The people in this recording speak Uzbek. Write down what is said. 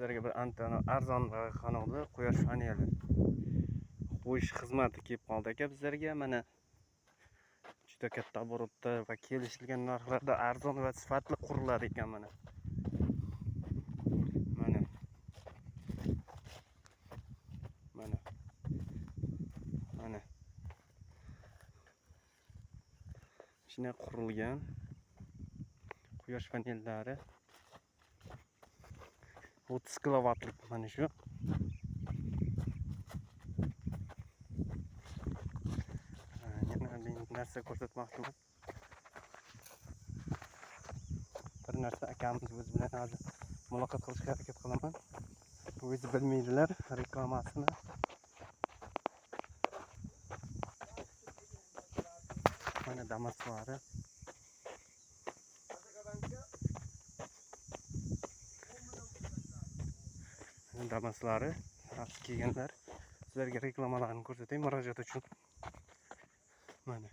sizlarga bir antena arzon va qanotli quyosh paneli qo'yish xizmati kelib qoldi aka bizlarga. Mana juda katta оборотda va kelishilgan narxlarda arzon va sifatli quriladi ekan. Mana shunday qurilgan quyosh panellari 30 kilovatlik mana shu. Yana bir narsa ko'rsatmoqchiman. Bir narsa akamiz o'zi bilan hozir muloqot qilishga harakat qilaman. O'zi bilmaydilar reklamasini. Mana damaslari. Damaslari raqs kelganlar. Sizlarga reklamalarni ko'rsatayım murojaat uchun. Mana